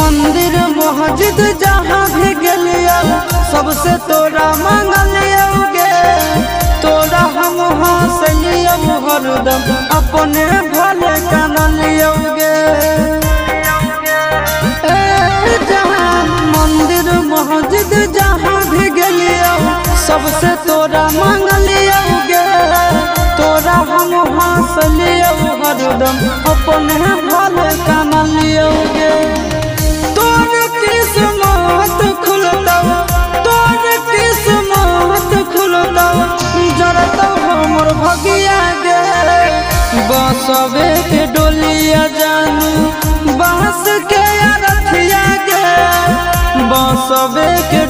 मंदिर मस्जिद जहाँ भी गलिया सबसे तोरा मांगलिया गे। तोरा हम हंसलिया हरदम अपने भले कानलिया गे। मंदिर मस्जिद जहाँ भी गलिया सबसे तोरा मांगलिया गे। तोरा हम हंसलिया हरदम अपने भले कानलिया गे। तोर किस्मत खुलता तोर किस्मत खुलता जरता हमर भगिया गे। बसवे के डोलिया जानू बांस के रथिया गे। बसवे के